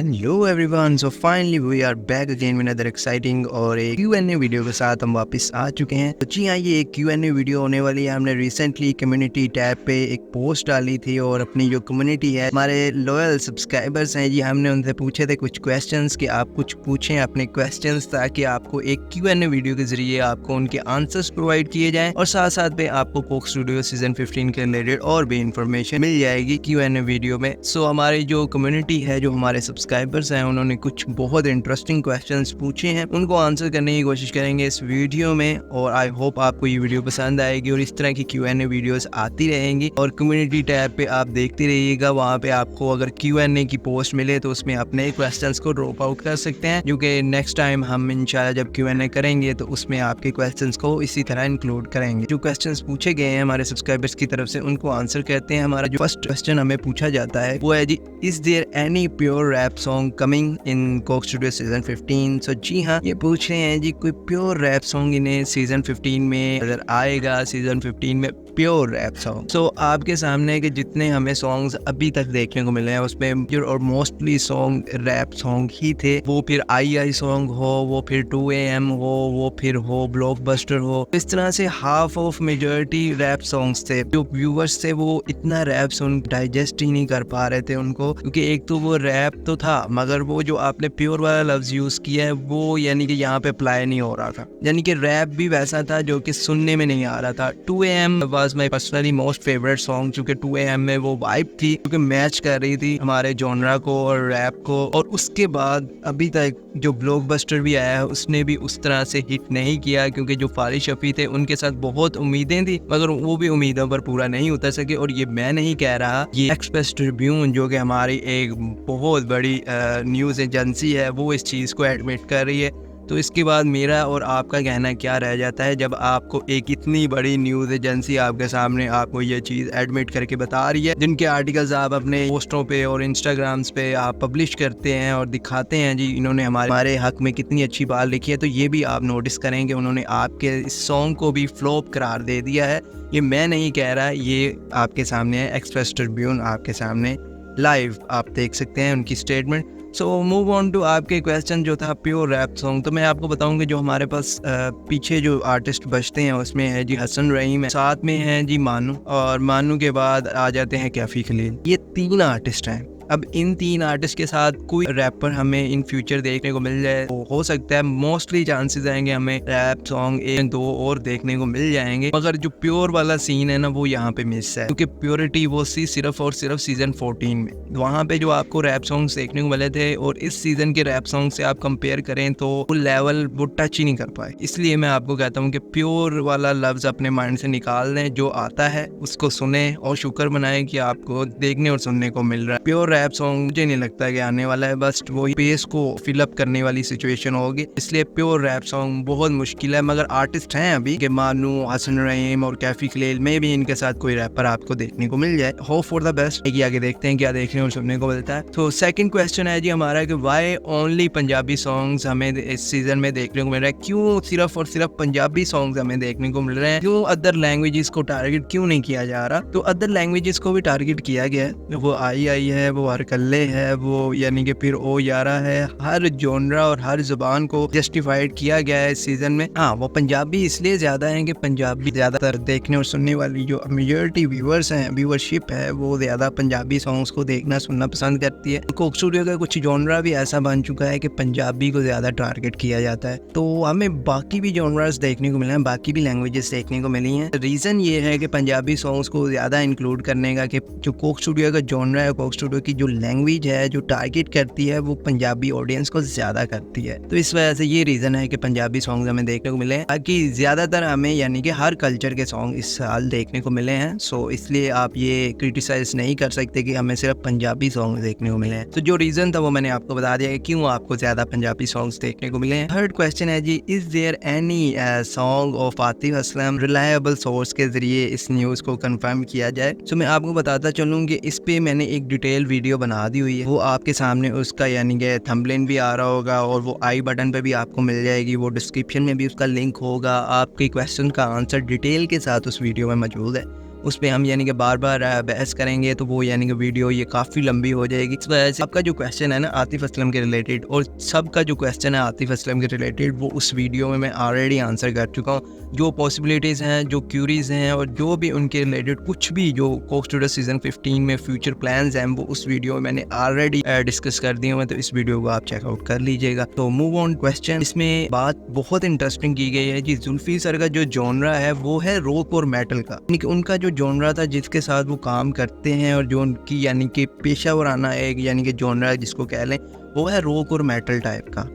Hello everyone, so finally we are back again with another exciting और एक Q&A video के साथ हम वापस आ चुके हैं। तो जी हाँ, ये एक Q&A वीडियो होने वाली है। हमने रिसेंटली कम्युनिटी टैब पे एक पोस्ट डाली थी और अपनी जो कम्युनिटी है, हमारे लॉयल सब्सक्राइबर्स हैं जी, हमने उनसे पूछे थे कुछ क्वेश्चंस कि आप कुछ पूछें अपने क्वेश्चंस, ताकि आपको एक Q&A वीडियो के जरिए आपको उनके आंसर्स प्रोवाइड किए जाएं और साथ साथ में आपको कोक स्टूडियो सीजन 15 के रिलेटेड और भी इंफॉर्मेशन मिल जाएगी Q&A वीडियो में। सो हमारी जो कम्युनिटी है, जो हमारे सब्सक्राइबर्स हैं, उन्होंने कुछ बहुत इंटरेस्टिंग क्वेश्चंस पूछे हैं, उनको आंसर करने की कोशिश करेंगे इस वीडियो में। और आई होप आपको ये वीडियो पसंद आएगी और इस तरह की Q&A वीडियोस आती रहेंगी। और कम्युनिटी टैब पे आप देखते रहिएगा, वहाँ पे आपको अगर Q&A की पोस्ट मिले तो उसमें अपने क्वेश्चंस को ड्रॉप आउट कर सकते हैं, जो कि नेक्स्ट टाइम हम इंशाल्लाह जब Q&A करेंगे तो उसमें आपके क्वेश्चंस को इसी तरह इंक्लूड करेंगे। जो क्वेश्चंस पूछे गए हैं हमारे सब्सक्राइबर्स की तरफ से, उनको आंसर करते हैं। हमारा जो फर्स्ट क्वेश्चन हमें पूछा जाता है वो है जी, is there any pure rap song coming in Coke Studio season 15? So जी हाँ, ये पूछ रहे हैं जी कोई प्योर रैप सॉन्ग इन्हें सीजन 15 में अगर आएगा, सीजन 15 में प्योर रैप सॉन्ग। सो आपके सामने के जितने हमें सॉन्ग्स अभी तक देखने को मिले हैं उसमें जो और मोस्टली सॉन्ग रैप सॉन्ग ही थे। वो फिर आई सॉन्ग हो, वो फिर 2 AM हो, वो फिर हो ब्लॉकबस्टर हो, इस तरह से half of majority rap songs थे। जो व्यूवर्स थे वो इतना रैप सुन डाइजेस्ट ही नहीं कर पा रहे थे उनको, क्योंकि एक तो वो रैप तो था मगर वो जो आपने प्योर वाला लफ्ज यूज किया है वो यानी कि यहाँ पे अप्लाई नहीं हो रहा था। यानी कि रैप भी वैसा था जो कि सुनने में नहीं आ रहा था। 2 AM was my personally most favourite song, क्योंकि 2 AM में वो वाइब थी, क्योंकि मैच कर रही थी हमारे जॉनरा को और रैप को। और उसके बाद अभी तक जो ब्लॉकबस्टर भी आया है उसने भी उस तरह से हिट नहीं किया, क्योंकि जो फारिश शफी थे उनके साथ बहुत उम्मीदें थी मगर वो भी उम्मीदों पर पूरा नहीं उतर सके। और ये मैं नहीं कह रहा, ये एक्सप्रेस ट्रिब्यून जो कि हमारी एक बहुत बड़ी न्यूज़ एजेंसी है वो इस चीज़ को एडमिट कर रही है। तो इसके बाद मेरा और आपका कहना क्या रह जाता है, जब आपको एक इतनी बड़ी न्यूज़ एजेंसी आपके सामने आपको ये चीज़ एडमिट करके बता रही है, जिनके आर्टिकल्स आप अपने पोस्टों पे और इंस्टाग्राम्स पे आप पब्लिश करते हैं और दिखाते हैं जी इन्होंने हमारे हक में कितनी अच्छी बात लिखी है। तो ये भी आप नोटिस करेंगे उन्होंने आपके इस सॉन्ग को भी फ्लॉप करार दे दिया है। ये मैं नहीं कह रहा, ये आपके सामने है, एक्सप्रेस ट्रिब्यून आपके सामने लाइव आप देख सकते हैं उनकी statement. So move on to आपके क्वेश्चन जो था प्योर रैप सॉन्ग। तो मैं आपको बताऊंगा जो हमारे पास पीछे जो आर्टिस्ट बचते हैं उसमें है जी हसन रहीम है, साथ में है जी मानू, और मानू के बाद आ जाते हैं कैफी खलील। ये 3 आर्टिस्ट हैं। अब इन 3 आर्टिस्ट के साथ कोई रैपर हमें इन फ्यूचर देखने को मिल जाए तो हो सकता है, मोस्टली चांसेस आएंगे हमें रैप सॉन्ग 1-2 और देखने को मिल जाएंगे। मगर जो प्योर वाला सीन है ना वो यहाँ पे मिस है, क्योंकि प्योरिटी वो सी सिर्फ और सिर्फ सीजन 14 में। वहाँ पे जो आपको रैप सॉन्ग्स देखने को मिले थे और इस सीजन के रैप सॉन्ग से आप कंपेयर करें तो वो लेवल वो टच ही नहीं कर पाए। इसलिए मैं आपको कहता हूँ कि प्योर वाला लफ्ज अपने माइंड से निकाल दें, जो आता है उसको सुने और शुक्र मनाएं कि आपको देखने और सुनने को मिल रहा है। प्योर रैप सॉन्ग मुझे नहीं लगता कि आने वाला है, बस वो पेस को फिलअप करने वाली सिचुएशन होगी। इसलिए प्योर रैप सॉन्ग बहुत मुश्किल है। मगर आर्टिस्ट हैं अभी के मानू, हसन रहीम और कैफी खलील में भी इनके साथ कोई रैपर आपको देखने को मिल जाए। Hope for the best. आगे देखते हैं क्या देखने और सुनने को मिलता है। तो सेकंड क्वेश्चन है जी हमारा कि व्हाई ओनली पंजाबी सॉन्ग्स हमें इस सीजन में देखने को मिल रहा है? क्यों सिर्फ और सिर्फ पंजाबी सॉन्ग्स हमें देखने को मिल रहे हैं? क्यों अदर लैंग्वेजेस को टारगेट क्यों नहीं किया जा रहा? तो अदर लैंग्वेजेस को भी टारगेट किया गया है। वो आई है, वो हरकल्ले है, वो यानी कि फिर ओ यारा है। हर जॉनरा और हर जुबान को जस्टिफाइड किया गया है इस सीजन में। हाँ, वो पंजाबी इसलिए ज्यादा है कि पंजाबी ज्यादातर देखने और सुनने वाली जो मेजॉरिटी व्यूअर्स हैं, व्यूअरशिप है, वो ज्यादा पंजाबी सॉन्ग्स को देखना सुनना पसंद करती है। कोक स्टूडियो का कुछ जॉनरा भी ऐसा बन चुका है कि पंजाबी को ज्यादा टारगेट किया जाता है। तो हमें बाकी भी जॉनरास देखने को मिले हैं, बाकी भी लैंग्वेजेस देखने को मिली हैं। रीजन ये है कि पंजाबी सॉन्ग्स को ज्यादा इंक्लूड करने का कि जो कोक स्टूडियो का जॉनरा है, कोक स्टूडियो की जो लैंग्वेज है जो टारगेट करती है वो पंजाबी ऑडियंस को ज्यादा करती है। तो इस वजह से ये रीजन है कि पंजाबी सॉन्ग्स हमें देखने को मिले हैं। बाकी ज्यादातर हमें यानी कि हर कल्चर के सॉन्ग इस साल देखने को मिले हैं। सो इसलिए आप ये क्रिटिसाइज नहीं कर सकते कि हमें सिर्फ पंजाबी सॉन्ग देखने को मिले हैं। तो जो रीजन था वो मैंने आपको बता दिया कि क्यों आपको ज्यादा पंजाबी सॉन्ग्स देखने को मिले हैं। थर्ड क्वेश्चन है जी, is there any song of Atif Aslam reliable source के जरिए इस न्यूज को कंफर्म किया जाए? तो मैं आपको बताता चलूँ कि इस पे मैंने एक डिटेल वीडियो बना दी हुई है, वो आपके सामने उसका यानी कि थंबनेल भी आ रहा होगा और वो आई बटन पे भी आपको मिल जाएगी, वो डिस्क्रिप्शन में भी उसका लिंक होगा। आपके क्वेश्चन का आंसर डिटेल के साथ उस वीडियो में मौजूद है। उस पर हम यानी कि बार बार बहस करेंगे तो वो यानी कि वीडियो ये काफ़ी लंबी हो जाएगी। इस वजह से आपका जो क्वेश्चन है ना आतिफ असलम के रिलेटेड, और सबका जो क्वेश्चन है आतिफ असलम के रिलेटेड, वो उस वीडियो में मैं ऑलरेडी आंसर कर चुका हूँ। जो पॉसिबिलिटीज़ हैं, जो क्यूरीज़ हैं और जो भी उनके रिलेटेड कुछ भी जो कोक स्टूडियो सीज़न 15 में फ्यूचर प्लान्स हैं, वो उस वीडियो में मैंने ऑलरेडी डिस्कस कर दिए हुए, तो इस वीडियो को आप चेकआउट कर लीजिएगा। तो मूव ऑन क्वेश्चन। इसमें बात बहुत इंटरेस्टिंग की गई है जी। जुल्फी सर का जो जॉनरा है वो है रॉक और मेटल का, यानी कि उनका जो जॉनरा था जिसके साथ वो काम करते हैं और जो उनकी यानी कि पेशा वराना एक यानी कि जॉनरा जिसको कह लें, वो है रॉक और मेटल टाइप का।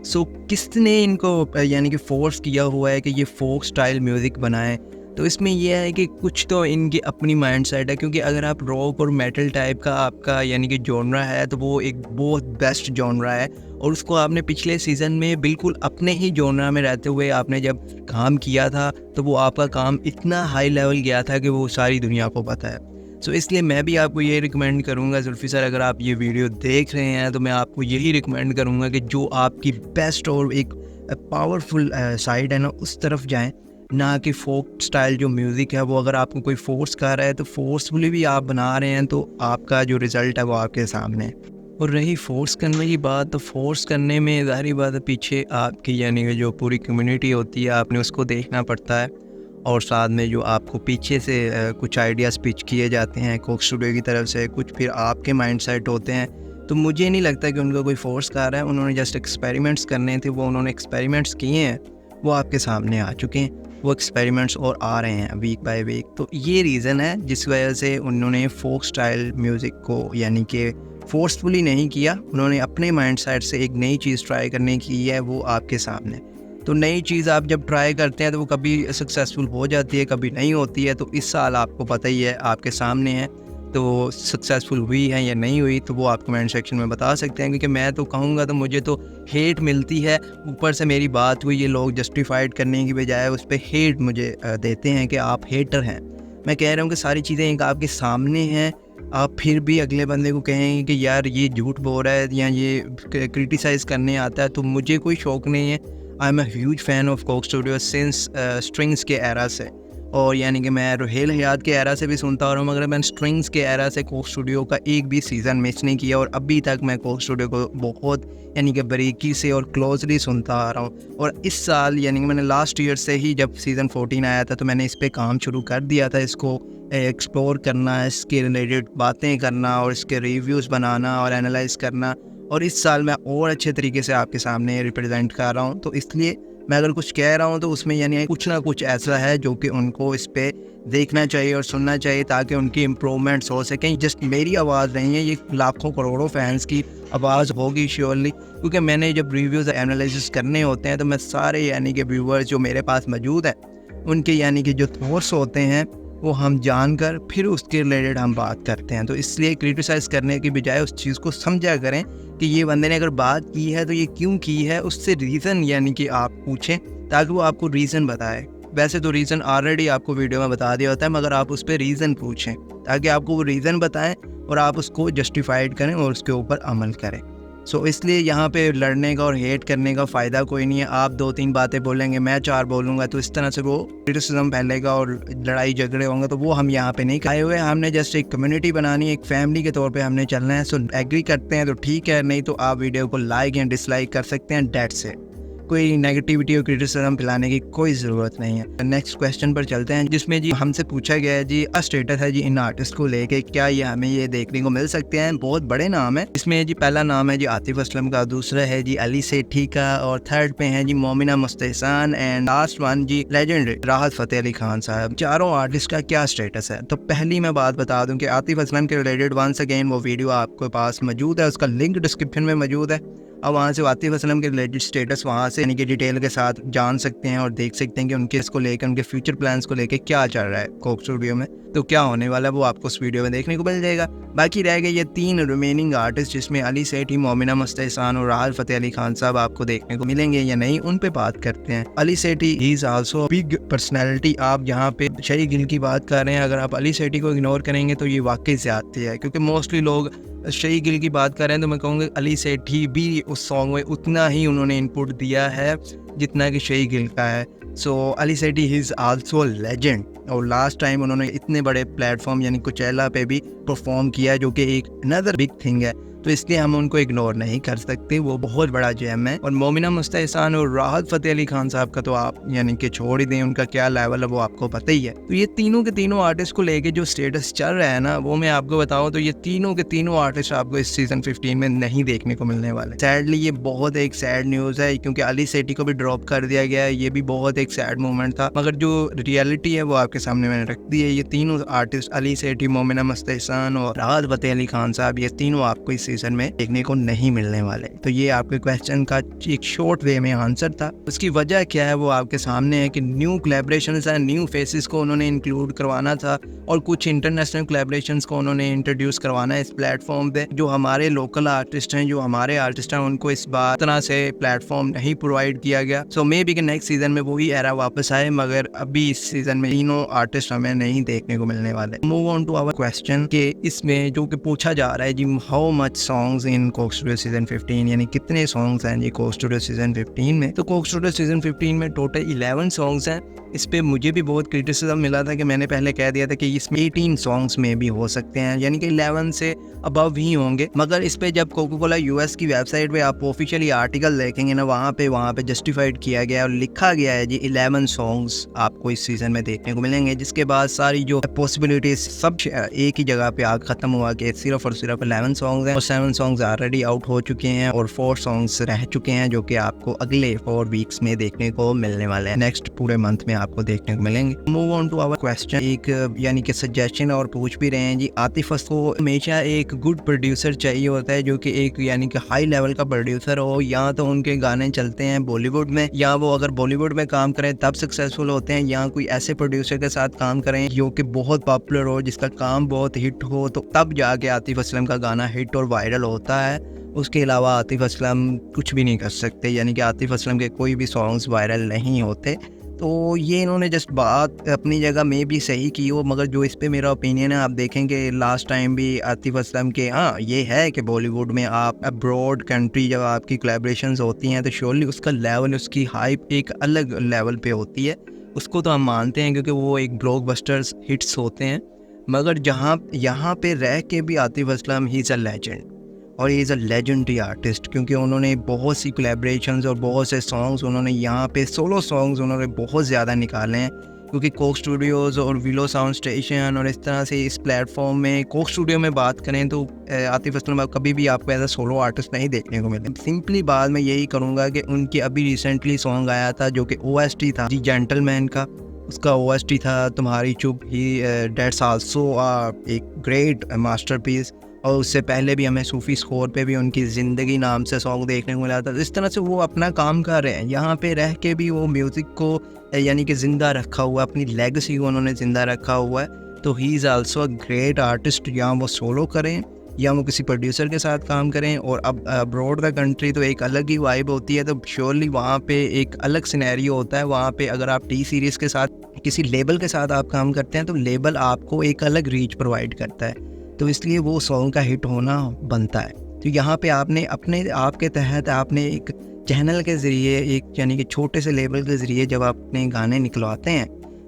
सो किसने इनको यानी कि फोर्स किया हुआ है कि ये फोक स्टाइल म्यूज़िक बनाएं? तो इसमें यह है कि कुछ तो इनकी अपनी माइंड सेट है, क्योंकि अगर आप रॉक और मेटल टाइप का आपका यानी कि जॉनरा है तो वो एक बहुत बेस्ट जॉनरा है, और उसको आपने पिछले सीज़न में बिल्कुल अपने ही जॉनरा में रहते हुए आपने जब काम किया था तो वो आपका काम इतना हाई लेवल गया था कि वो सारी दुनिया को पता है। सो इसलिए मैं भी आपको ये रिकमेंड करूँगा जुल्फी सर, अगर आप ये वीडियो देख रहे हैं तो मैं आपको यही रिकमेंड करूँगा कि जो आपकी बेस्ट और एक पावरफुल साइड है ना उस तरफ जाएं, ना कि फोक स्टाइल जो म्यूज़िक है वो अगर आपको कोई फोर्स कर रहा है तो फोर्सफुली भी आप बना रहे हैं तो आपका जो रिज़ल्ट है वो आपके सामने है। और रही फोर्स करने की बात, तो फोर्स करने में ज़ाहिर बात है पीछे आपकी यानी कि जो पूरी कम्युनिटी होती है आपने उसको देखना पड़ता है, और साथ में जो आपको पीछे से कुछ आइडियाज़ पिच किए जाते हैं कोक स्टूडियो की तरफ से, कुछ फिर आपके माइंड सेट होते हैं। तो मुझे नहीं लगता कि उनका कोई फोर्स कर रहा है, उन्होंने जस्ट एक्सपेरिमेंट्स करने थे, वो उन्होंने एक्सपेरिमेंट्स किए हैं, वो आपके सामने आ चुके हैं, वो एक्सपेरिमेंट्स और आ रहे हैं वीक बाय वीक। तो ये रीज़न है जिस वजह से उन्होंने फोक स्टाइल म्यूज़िक को यानी कि फोर्सफुली नहीं किया, उन्होंने अपने माइंड सेट से एक नई चीज़ ट्राई करने की है, वो आपके सामने। तो नई चीज़ आप जब ट्राई करते हैं तो वो कभी सक्सेसफुल हो जाती है, कभी नहीं होती है। तो इस साल आपको पता ही है, आपके सामने है, तो सक्सेसफुल हुई है या नहीं हुई तो वो आप कमेंट सेक्शन में बता सकते हैं। क्योंकि मैं तो कहूँगा तो मुझे तो हेट मिलती है, ऊपर से मेरी बात हुई, ये लोग जस्टिफाइड करने की बजाय उस पर हेट मुझे देते हैं कि आप हेटर हैं। मैं कह रहा हूँ कि सारी चीज़ें एक आपके सामने हैं, आप फिर भी अगले बंदे को कहेंगे कि यार ये झूठ बोल रहा है या ये क्रिटिसाइज़ करने आता है, तो मुझे कोई शौक़ नहीं है। I am a huge fan of Coke studio since strings के एरा से, और यानी कि मैं रुहेल हयात के एरा से भी सुनता आ रहा हूँ, मगर मैंने स्ट्रिंग्स के एरा से कोक स्टूडियो का एक भी सीज़न मिस नहीं किया, और अभी तक मैं कोक स्टूडियो को बहुत यानी कि बारीकी से और क्लोजली सुनता आ रहा हूँ। और इस साल यानी कि मैंने लास्ट ईयर से ही जब सीज़न 14 आया था तो मैंने इस पर काम शुरू कर दिया था, इसको एक्सप्लोर करना, इसके रिलेटेड बातें करना और इसके रिव्यूज़ बनाना और एनालाइज़ करना, और इस साल मैं और अच्छे तरीके से आपके सामने रिप्रेजेंट कर रहा हूँ। तो इसलिए मैं अगर कुछ कह रहा हूँ तो उसमें यानी कुछ ना कुछ ऐसा है जो कि उनको इस पे देखना चाहिए और सुनना चाहिए, ताकि उनकी इम्प्रूवमेंट्स हो सकें। जस्ट मेरी आवाज़ नहीं है, ये लाखों करोड़ों फैंस की आवाज़ होगी श्योरली, क्योंकि मैंने जब रिव्यूज़ एनालिसिस करने होते हैं तो मैं सारे यानी कि व्यूअर्स जो मेरे पास मौजूद हैं उनके यानी कि जो थॉट्स होते हैं वो हम जानकर फिर उसके रिलेटेड हम बात करते हैं। तो इसलिए क्रिटिसाइज़ करने की बजाय उस चीज़ को समझा करें कि ये बंदे ने अगर बात की है तो ये क्यों की है, उससे रीज़न यानी कि आप पूछें ताकि वो आपको रीज़न बताए। वैसे तो रीज़न ऑलरेडी आपको वीडियो में बता दिया होता है, मगर आप उस पर रीज़न पूछें ताकि आपको वो रीज़न बताएं और आप उसको जस्टिफाइड करें और उसके ऊपर अमल करें। सो इसलिए यहाँ पे लड़ने का और हेट करने का फ़ायदा कोई नहीं है। आप 2-3 बातें बोलेंगे, मैं 4 बोलूँगा, तो इस तरह से वो क्रिटिसिज्म फैलेगा और लड़ाई झगड़े होंगे, तो वो हम यहाँ पे नहीं खाए हुए। हमने जस्ट एक कम्युनिटी बनानी है, एक फैमिली के तौर पे हमने चलना है। सो एग्री करते हैं तो ठीक है, नहीं तो आप वीडियो को लाइक या डिसलाइक कर सकते हैं, दैट्स इट। कोई नेगेटिविटी और क्रिटिसिज्म फैलाने की कोई ज़रूरत नहीं है। नेक्स्ट क्वेश्चन पर चलते हैं, जिसमें जी हमसे पूछा गया है जी स्टेटस है जी इन आर्टिस्ट को लेके, क्या ये हमें ये देखने को मिल सकते हैं। बहुत बड़े नाम है इसमें जी। पहला नाम है जी आतिफ असलम का, दूसरा है जी अली सेठी का, और थर्ड पे है जी Momina Mustehsan, and last one जी लेजेंडरी राहत फ़तेह अली खान साहब। चारों आर्टिस्ट का क्या स्टेटस है? तो पहली मैं बात बता दूं कि आतिफ असलम के रिलेटेड वंस अगेन वो वीडियो आपके पास मौजूद है, उसका लिंक डिस्क्रिप्शन में मौजूद है। अब वहाँ से आतिफ असलम के रिलेटेड स्टेटस वहाँ से यानी कि डिटेल के साथ जान सकते हैं और देख सकते हैं कि उनके इसको लेकर, उनके फ्यूचर प्लान्स को लेकर क्या चल रहा है कोक स्टूडियो में। तो क्या होने वाला है वो आपको इस वीडियो में देखने को मिल जाएगा। बाकी रह गए ये 3 रिमेनिंग आर्टिस्ट, जिसमें अली सेठी, मोमिना मुस्तहसान और राहत फ़तेह अली खान साहब आपको देखने को मिलेंगे या नहीं, उन पे बात करते हैं। अली सेठी इज आल्सो बिग पर्सनैलिटी। आप यहाँ पे शही गिल की बात कर रहे हैं, अगर आप अली सेठी को इग्नोर करेंगे तो ये वाकई से आती है, क्योंकि मोस्टली लोग शही गिल की बात कर रहे हैं तो मैं कहूँगा अली सेठी भी उस सॉन्ग में उतना ही उन्होंने इनपुट दिया है जितना कि शही गिल का है। सो अली सेठी ही इज़ आल्सो लेजेंड, और लास्ट टाइम उन्होंने इतने बड़े प्लेटफॉर्म यानी कोचेला पे भी परफॉर्म किया, जो कि एक अनदर बिग थिंग है, तो इसलिए हम उनको इग्नोर नहीं कर सकते, वो बहुत बड़ा जेम है। और मोमिना मुस्तहसान और राहत फ़तेह अली खान साहब का तो आप यानी कि छोड़ ही दें, उनका क्या लेवल है वो आपको पता ही है। तो ये तीनों के तीनों आर्टिस्ट को लेके जो स्टेटस चल रहा है ना, वो मैं आपको बताऊं तो ये तीनों के तीनों आर्टिस्ट आपको इस सीज़न 15 में नहीं देखने को मिलने वाले। सैडली ये बहुत एक सैड न्यूज़ है, क्योंकि अली सेठी को भी ड्रॉप कर दिया गया है, ये भी बहुत एक सैड मोमेंट था, मगर जो रियलिटी है वो आपके सामने मैंने रख दी है। ये तीनों आर्टिस्ट अली सेठी, मोमिना मुस्तहसान और राहत फ़तेह अली खान साहब, ये तीनों आपको इस सीज़न में देखने को नहीं मिलने वाले। तो ये आपके क्वेश्चन का एक शॉर्ट वे में आंसर था। उसकी वजह क्या है वो आपके सामने है कि न्यू कोलैबोरेशंस हैं, न्यू फेसेस को उन्होंने इंक्लूड करवाना था, और कुछ इंटरनेशनल कोलैबोरेशंस को उन्होंने इंट्रोड्यूस करवाना है इस प्लेटफॉर्म पे। जो हमारे लोकल आर्टिस्ट हैं, जो हमारे आर्टिस्ट हैं, उनको इस बार तरह से प्लेटफॉर्म नहीं प्रोवाइड किया गया। सो मे बी कि नेक्स्ट सीजन में वही एरा वापस आए, मगर अभी इस सीजन में तीनों आर्टिस्ट हमें नहीं देखने को मिलने वाले। Move on to our question के इसमें जो कि पूछा जा रहा है जी, how much songs in Coke Studio season 15, यानी कितने सॉन्ग्स हैं जी कोक स्टूडियो सीजन 15 में। तो कोक स्टूडियो सीजन 15 में टोटल 11 सॉन्ग्स हैं। इस पे मुझे भी बहुत क्रिटिसिज्म मिला था कि मैंने पहले कह दिया था कि इसमें 18 सॉन्ग्स में भी हो सकते हैं, यानी कि 11 से अबव ही होंगे। मगर इस पे जब कोका कोला यूएस की वेबसाइट पे आप ऑफिशियली आर्टिकल देखेंगे ना, वहाँ पे जस्टिफाइड किया गया और लिखा गया है जी 11 सॉन्ग्स आपको इस सीजन में देखने को मिलेंगे, जिसके बाद सारी जो पॉसिबिलिटीज सब एक ही जगह पे आग खत्म हुआ कि सिर्फ और सिर्फ 11 सॉन्ग्स हैं, और 7 सॉन्ग्स ऑलरेडी आउट हो चुके हैं और 4 सॉन्ग्स रह चुके हैं, जो कि आपको अगले 4 वीक्स में देखने को मिलने वाले हैं, नेक्स्ट पूरे मंथ में आपको देखने को मिलेंगे। Move on to our question, एक यानी कि सजेशन और पूछ भी रहे हैं जी, आतिफ असलम को हमेशा एक गुड प्रोड्यूसर चाहिए होता है, जो कि एक यानी कि हाई लेवल का प्रोड्यूसर हो। या तो उनके गाने चलते हैं बॉलीवुड में, या वो अगर बॉलीवुड में काम करें तब सक्सेसफुल होते हैं, या कोई ऐसे प्रोड्यूसर के साथ काम करें जो कि बहुत पॉपुलर हो, जिसका काम बहुत हिट हो, तो तब जाके आतिफ असलम का गाना हिट और वायरल होता है। उसके अलावा आतिफ असलम कुछ भी नहीं कर सकते, यानी कि आतिफ असलम के कोई भी सॉन्ग्स वायरल नहीं होते। तो ये इन्होंने जस्ट बात अपनी जगह में भी सही की हो, मगर जो इस पे मेरा ओपिनियन है, आप देखेंगे लास्ट टाइम भी आतिफ असलम के, हाँ ये है कि बॉलीवुड में आप अब्रॉड कंट्री जब आपकी कोलैबोरेशंस होती हैं तो श्योरली उसका लेवल, उसकी हाइप एक अलग लेवल पे होती है, उसको तो हम मानते हैं क्योंकि वो एक ब्लॉकबस्टर्स हिट्स होते हैं। मगर जहाँ यहाँ पे रह के भी Atif Aslam he is a legend, और he is a legendary artist, क्योंकि उन्होंने बहुत सी कोलैबोरेशंस और बहुत से सॉन्ग्स उन्होंने यहाँ पे सोलो सॉन्ग्स उन्होंने बहुत ज़्यादा निकाले हैं, क्योंकि कोक स्टूडियोज़ और विलो साउंड स्टेशन और इस तरह से इस प्लेटफॉर्म में कोक स्टूडियो में बात करें तो आतिफ असलम कभी भी आपको एज अ सोलो आर्टिस्ट नहीं देखने को मिले। सिंपली बात मैं यही करूँगा कि उनकी अभी रिसेंटली सॉन्ग आया था जो कि OST था जी जेंटलमैन का, उसका OST था तुम्हारी चुप ही, डेट्स आल्सो एक ग्रेट मास्टरपीस। और उससे पहले भी हमें सूफ़ी स्कोर पे भी उनकी ज़िंदगी नाम से सॉन्ग देखने को मिला था। इस तरह से वो अपना काम कर रहे हैं, यहाँ पे रह के भी वो म्यूज़िक को यानी कि ज़िंदा रखा हुआ है, अपनी लेगेसी को उन्होंने ज़िंदा रखा हुआ है। तो he is also a great artist, या वो सोलो करें या वो किसी प्रोड्यूसर के साथ काम करें। और अब अब्रॉड द कंट्री तो एक अलग ही वाइब होती है, तो श्योरली वहाँ पे एक अलग सिनेरियो होता है। वहाँ पे अगर आप टी सीरीज़ के साथ किसी लेबल के साथ आप काम करते हैं तो लेबल आपको एक अलग रीच प्रोवाइड करता है, तो इसलिए वो सॉन्ग का हिट होना बनता है। तो यहाँ पे आपने अपने आप के तहत आपने एक चैनल के ज़रिए, एक यानी कि छोटे से लेबल के ज़रिए जब आप अपने गाने निकलवाते हैं,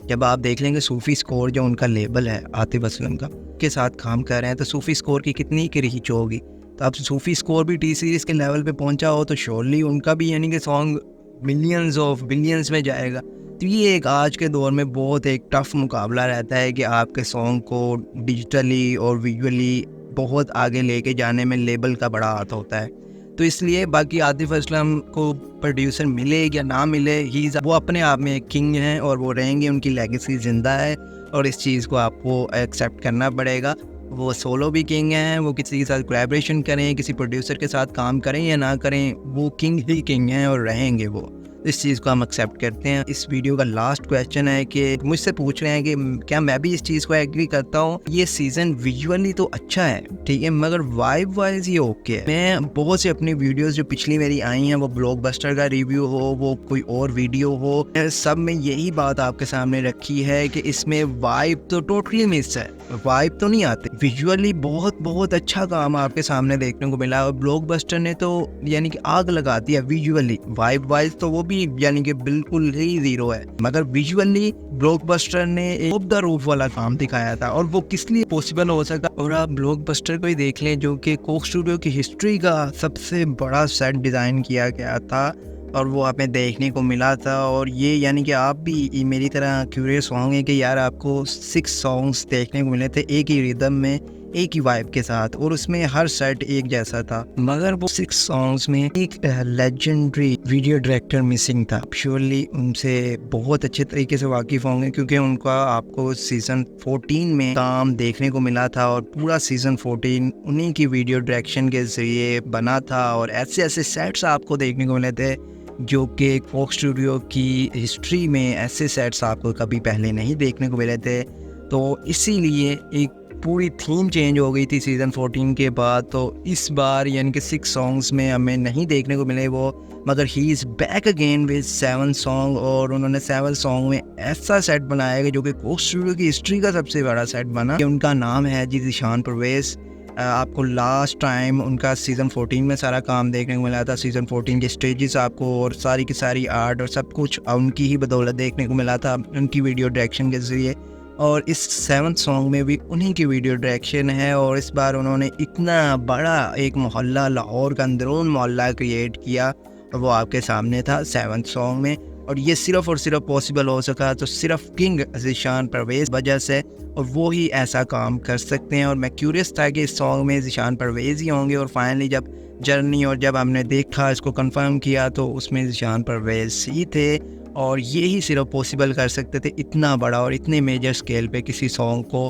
जब आप देख लेंगे सूफ़ी स्कोर जो उनका लेबल है आतिफ असलम का के साथ काम कर रहे हैं, तो सूफ़ी स्कोर की कितनी की रीच होगी। तो अब सूफ़ी स्कोर भी टी सीरीज़ के लेवल पे पहुंचा हो तो श्योरली उनका भी यानी कि सॉन्ग मिलियंस ऑफ बिलियंस में जाएगा। तो ये एक आज के दौर में बहुत एक टफ़ मुकाबला रहता है कि आपके सॉन्ग को डिजिटली और विजुअली बहुत आगे लेके जाने में लेबल का बड़ा हाथ होता है। तो इसलिए बाकी आतिफ असलम को प्रोड्यूसर मिले या ना मिले, वो अपने आप में एक किंग हैं और वो रहेंगे, उनकी लेगेसी ज़िंदा है और इस चीज़ को आपको एक्सेप्ट करना पड़ेगा। वो सोलो भी किंग हैं, वो किसी के साथ कोलैबोरेशन करें, किसी प्रोड्यूसर के साथ काम करें या ना करें, वो किंग ही किंग हैं और रहेंगे वो। इस चीज़ को हम एक्सेप्ट करते हैं। इस वीडियो का लास्ट क्वेश्चन है कि मुझसे पूछ रहे हैं कि क्या मैं भी इस चीज़ को एग्री करता हूँ। ये सीज़न विजुअली तो अच्छा है, ठीक है, मगर वाइब वाइज ये ओके है। मैं बहुत से अपनी वीडियोस जो पिछली मेरी आई हैं, वो ब्लॉकबस्टर का रिव्यू हो, वो कोई और वीडियो हो, सब में यही बात आपके सामने रखी है कि इसमें वाइब तो टोटली मिस है, वाइब तो नहीं आती। विजुअली बहुत अच्छा काम आपके सामने देखने को मिला और ब्लॉकबस्टर ने तो यानी कि आग लगा दिया विजुअली। वाइब वाइज तो वो भी यानी कि बिल्कुल ही ज़ीरो है, मगर विजुअली ब्लॉकबस्टर ने एक ऑफ द रूफ वाला काम दिखाया था। और वो किस लिए पॉसिबल हो सका, और आप ब्लॉकबस्टर को ही देख लें जो कि कोक स्टूडियो की हिस्ट्री का सबसे बड़ा सेट डिज़ाइन किया गया था और वो हमें देखने को मिला था। और ये यानी कि आप भी मेरी तरह क्यूरियस होंगे कि यार आपको 6 सॉन्ग्स देखने को मिले थे एक ही रिदम में, एक ही वाइब के साथ, और उसमें हर सेट एक जैसा था। मगर वो 6 सॉन्ग्स में एक लेजेंडरी वीडियो डायरेक्टर मिसिंग था। श्योरली उनसे बहुत अच्छे तरीके से वाकिफ़ होंगे क्योंकि उनका आपको सीज़न 14 में काम देखने को मिला था और पूरा सीज़न 14 उन्हीं की वीडियो डायरेक्शन के ज़रिए बना था। और ऐसे ऐसे सेट्स आपको देखने को मिले थे जो कि कोक स्टूडियो की हिस्ट्री में ऐसे सेट्स आपको कभी पहले नहीं देखने को मिले थे। तो इसीलिए एक पूरी थीम चेंज हो गई थी सीज़न 14 के बाद। तो इस बार यानी कि 6 सॉन्ग्स में हमें नहीं देखने को मिले वो, मगर he is back again with 7 song. और उन्होंने 7 सॉन्ग में ऐसा सेट बनाया कि जो कि कोक स्टूडियो की हिस्ट्री का सबसे बड़ा सेट बना। उनका नाम है जी ज़ीशान परवेज़। आपको लास्ट टाइम उनका सीज़न 14 में सारा काम देखने को मिला था। सीज़न 14 के स्टेजेस आपको और सारी की सारी आर्ट और सब कुछ उनकी ही बदौलत देखने को मिला था, उनकी वीडियो डायरेक्शन के ज़रिए। और इस 7 सॉन्ग में भी उन्हीं की वीडियो डायरेक्शन है। और इस बार उन्होंने इतना बड़ा एक मोहल्ला, लाहौर का अंदरून मोहल्ला क्रिएट किया और वो आपके सामने था 7 सॉन्ग में। और ये सिर्फ़ और सिर्फ पॉसिबल हो सका तो सिर्फ किंग ज़ीशान परवेज़ वजह से, और वो ही ऐसा काम कर सकते हैं। और मैं क्यूरियस था कि इस सॉन्ग में ज़ीशान परवेज़ ही होंगे, और फाइनली जब जर्नी और जब हमने देखा, इसको कंफर्म किया, तो उसमें ज़ीशान परवेज़ ही थे। और ये ही सिर्फ पॉसिबल कर सकते थे इतना बड़ा और इतने मेजर स्केल पे किसी सॉन्ग को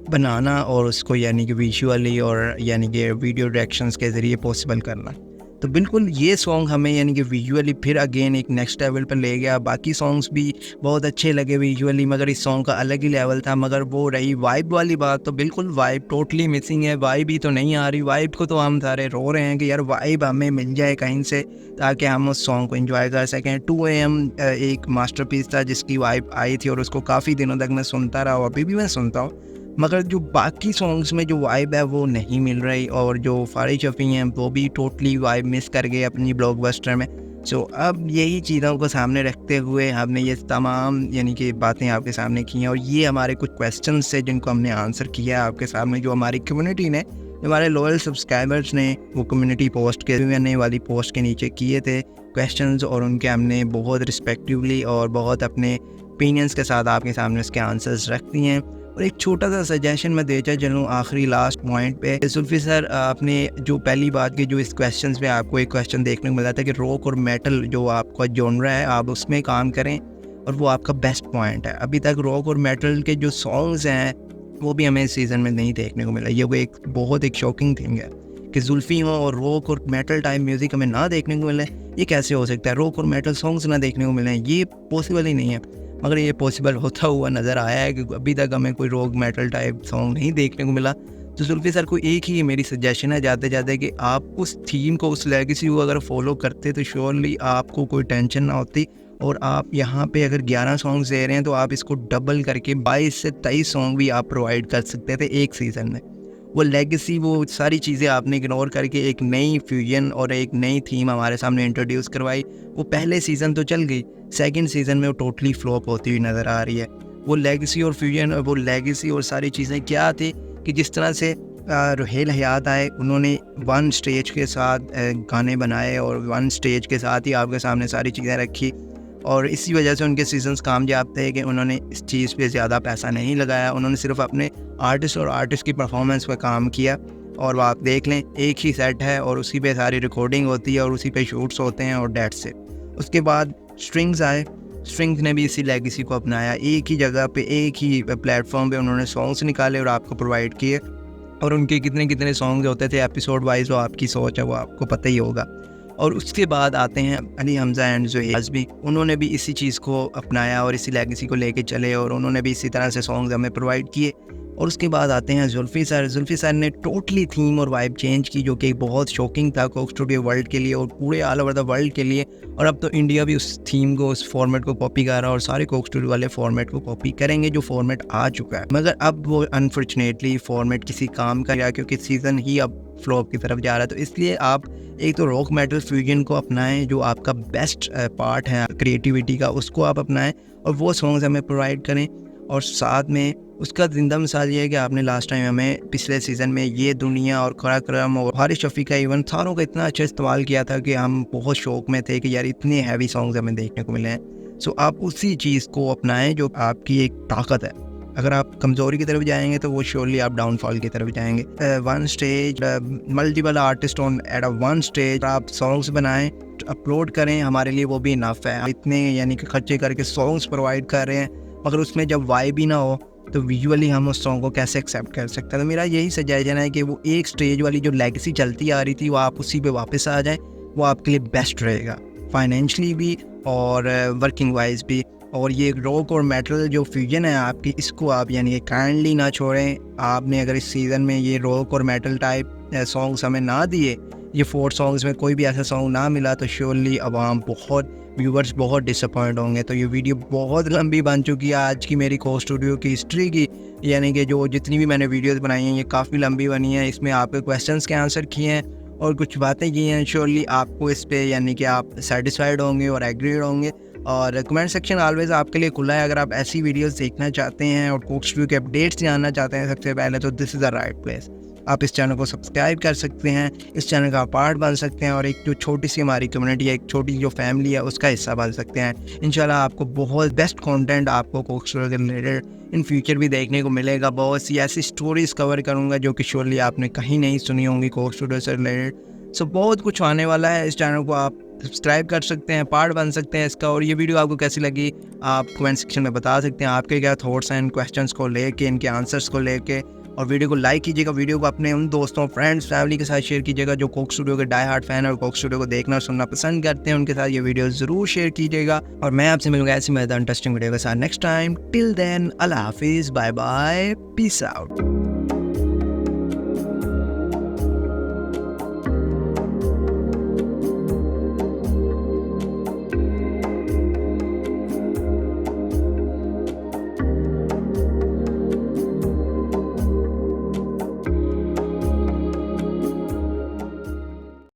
बनाना और उसको यानी कि विजुअली और यानी कि वीडियो डायरेक्शंस के ज़रिए पॉसिबल करना। तो बिल्कुल ये सॉन्ग हमें यानी कि विजुअली फिर अगेन एक नेक्स्ट लेवल पर ले गया। बाकी सॉन्ग्स भी बहुत अच्छे लगे विजुअली, मगर इस सॉन्ग का अलग ही लेवल था। मगर वो रही वाइब वाली बात, तो बिल्कुल वाइब टोटली मिसिंग है। वाइब ही तो नहीं आ रही। वाइब को तो हम सारे रो रहे हैं कि यार वाइब हमें मिल जाए कहीं से ताकि हम उस सॉन्ग को एंजॉय कर सकें। 2 AM एक मास्टरपीस था जिसकी वाइब आई थी और उसको काफ़ी दिनों तक मैं सुनता रहा और अभी भी मैं सुनता हूँ। मगर जो बाकी सॉन्ग्स में जो वाइब है वो नहीं मिल रही, और जो फारिग शफ़ी हैं वो भी टोटली वाइब मिस कर गए अपनी ब्लॉकबस्टर में। सो अब यही चीज़ों को सामने रखते हुए हमने ये तमाम यानी कि बातें आपके सामने की हैं, और ये हमारे कुछ क्वेश्चंस से जिनको हमने आंसर किया है आपके सामने, जो हमारी कम्युनिटी ने, हमारे लॉयल सब्सक्राइबर्स ने वो कम्युनिटी पोस्ट के Q&A वाली पोस्ट के नीचे किए थे क्वेश्चंस, और उनके हमने बहुत रिस्पेक्टिवली और बहुत अपने ओपिनियंस के साथ आपके सामने उसके आंसर्स रख दिए हैं। और एक छोटा सा सजेशन मैं देता चलूँ आखिरी लास्ट पॉइंट पे। जुल्फी सर, आपने जो पहली बात की, जो इस क्वेश्चन में आपको एक क्वेश्चन देखने को मिला था कि रॉक और मेटल जो आपका जॉनरा है आप उसमें काम करें, और वो आपका बेस्ट पॉइंट है। अभी तक रॉक और मेटल के जो सॉन्ग्स हैं वो भी हमें इस सीज़न में नहीं देखने को मिला। ये वो एक बहुत एक शॉकिंग थिंग है कि जुल्फी हो और रॉक और मेटल टाइप म्यूज़िक हमें ना देखने को मिले। ये कैसे हो सकता है? रॉक और मेटल सॉन्ग्स ना देखने को मिले, ये पॉसिबल ही नहीं है। मगर ये पॉसिबल होता हुआ नज़र आया है कि अभी तक हमें कोई रॉक मेटल टाइप सॉन्ग नहीं देखने को मिला। तो जुल्फी सर को एक ही मेरी सजेशन है जाते जाते कि आप उस थीम को, उस लेगेसी को अगर फॉलो करते तो श्योरली आपको कोई टेंशन ना होती। और आप यहाँ पे अगर 11 सॉन्ग्स दे रहे हैं तो आप इसको डबल करके 22 से 23 सॉन्ग भी आप प्रोवाइड कर सकते थे एक सीज़न में। वो लेगेसी, वो सारी चीज़ें आपने इग्नोर करके एक नई फ्यूजन और एक नई थीम हमारे सामने इंट्रोड्यूस करवाई। वो पहले सीज़न तो चल गई, सेकंड सीज़न में वो टोटली फ्लॉप होती हुई नज़र आ रही है। वो लेगेसी और फ्यूजन, वो लेगेसी और सारी चीज़ें क्या थी कि जिस तरह से रुहेल हयात आए, उन्होंने वन स्टेज के साथ गाने बनाए और वन स्टेज के साथ ही आपके सामने सारी चीज़ें रखी, और इसी वजह से उनके सीजन्स कामयाब थे कि उन्होंने इस चीज़ पे ज़्यादा पैसा नहीं लगाया। उन्होंने सिर्फ अपने आर्टिस्ट और आर्टिस्ट की परफॉर्मेंस पे काम किया। और वो आप देख लें, एक ही सेट है और उसी पे सारी रिकॉर्डिंग होती है और उसी पे शूट्स होते हैं और डेट्स इट। उसके बाद स्ट्रिंग्स आए, स्ट्रिंग्स ने भी इसी लेगेसी को अपनाया। एक ही जगह पे, एक ही प्लेटफॉर्म पे उन्होंने सॉन्ग्स निकाले और आपको प्रोवाइड किए, और उनके कितने कितने सॉन्ग्स होते थे एपिसोड वाइज, वो आपकी सोच है, वो आपको पता ही होगा। और उसके बाद आते हैं अली हमज़ा एंड ज़ुहैब भी, उन्होंने भी इसी चीज़ को अपनाया और इसी लेगेसी को लेके चले, और उन्होंने भी इसी तरह से सॉन्ग्स हमें प्रोवाइड किए। और उसके बाद आते हैं जुल्फ़ी सर ने टोटली थीम और वाइब चेंज की, जो कि बहुत शॉकिंग था कोक स्टूडियो वर्ल्ड के लिए और पूरे ऑल ओवर द वर्ल्ड के लिए। और अब तो इंडिया भी उस थीम को, उस फॉर्मेट को कॉपी कर रहा है और सारे कोक स्टूडियो वाले फॉर्मेट को कॉपी करेंगे जो फॉर्मेट आ चुका है। मगर अब वो अनफॉर्चुनेटली फॉर्मेट किसी काम का गया, क्योंकि सीज़न ही अब फ्लॉप की तरफ जा रहा है। तो इसलिए आप एक तो रॉक मेटल फ्यूजन को अपनाएं, जो आपका बेस्ट पार्ट है क्रिएटिविटी का, उसको आप अपनाएं और वो सॉन्ग्स हमें प्रोवाइड करें। और साथ में उसका जिंदा मिसाल ये है कि आपने लास्ट टाइम हमें पिछले सीज़न में ये दुनिया और कराक्रम और हारिस शफ़ी का इवन सारों का इतना अच्छा इस्तेमाल किया था कि हम बहुत शौक में थे कि यार इतने हैवी सॉन्ग्स हमें देखने को मिले हैं। सो आप उसी चीज़ को अपनाएं जो आपकी एक ताकत है। अगर आप कमज़ोरी की तरफ जाएंगे तो वो श्योरली आप डाउनफॉल की तरफ जाएंगे। One stage, multiple artist on at a one stage, आप सॉन्ग्स बनाएं, अपलोड करें, हमारे लिए वो भी इनफ है। इतने यानी कि खर्चे करके सॉन्ग्स प्रोवाइड कर रहे हैं, मगर उसमें जब वाइब ही ना हो तो विजुअली हम उस सॉन्ग को कैसे एक्सेप्ट कर सकते हैं। तो मेरा यही सजेशन है कि वो एक स्टेज वाली जो लेगेसी चलती आ रही थी वो आप उसी पे वापस आ जाएं, वो आपके लिए बेस्ट रहेगा, फाइनेंशियली भी और वर्किंग वाइज भी। और ये रॉक और मेटल जो फ्यूजन है आपकी, इसको आप यानी कि काइंडली ना छोड़ें। आपने अगर इस सीज़न में ये रॉक और मेटल टाइप सॉन्ग्स हमें ना दिए, ये 4 सॉन्ग्स में कोई भी ऐसा सॉन्ग ना मिला, तो श्योरली अवाम बहुत, व्यूवर्स बहुत डिसअपॉइंट होंगे। तो ये वीडियो बहुत लंबी बन चुकी है आज की मेरी कोक स्टूडियो की हिस्ट्री की, यानी कि जो जितनी भी मैंने वीडियोस बनाई हैं ये काफ़ी लंबी बनी है। इसमें आपके क्वेश्चंस के आंसर किए हैं और कुछ बातें की हैं। श्योरली आपको इस पे यानी कि आप सेटिस्फाइड होंगे और एग्रीड होंगे। और कमेंट सेक्शन ऑलवेज आपके लिए खुला है। अगर आप ऐसी वीडियोस देखना चाहते हैं और कोक स्टूडियो के अपडेट्स जानना चाहते हैं सबसे पहले, तो this is the right place. आप इस चैनल को सब्सक्राइब कर सकते हैं, इस चैनल का पार्ट बन सकते हैं और एक जो छोटी सी हमारी कम्युनिटी है, एक छोटी जो फैमिली है, उसका हिस्सा बन सकते हैं। इंशाल्लाह आपको बहुत बेस्ट कंटेंट आपको कोक स्टूडियो के रिलेटेड इन फ्यूचर भी देखने को मिलेगा। बहुत सी ऐसी स्टोरीज कवर करूँगा जो कि श्योरली आपने कहीं नहीं सुनी होंगी कोक स्टूडियो से रिलेटेड। सो बहुत कुछ आने वाला है। इस चैनल को आप सब्सक्राइब कर सकते हैं, पार्ट बन सकते हैं इसका। और ये वीडियो आपको कैसी लगी आप कमेंट सेक्शन में बता सकते हैं। आपके क्या थॉट्स हैं इन क्वेश्चंस को लेके, इनके आंसर्स को लेके। और वीडियो को लाइक कीजिएगा, वीडियो को अपने उन दोस्तों, फ्रेंड्स, फैमिली के साथ शेयर कीजिएगा जो कोक स्टूडियो के डाई हार्ट फैन और कोक स्टूडियो को देखना और सुनना पसंद करते हैं। उनके साथ ये वीडियो ज़रूर शेयर कीजिएगा। और मैं आपसे मिलूंगा ऐसी मज़ेदार इंटरेस्टिंग वीडियो के साथ नेक्स्ट टाइम। टिल देन, अल्लाह हाफिज़, बाय बाय, पीस आउट।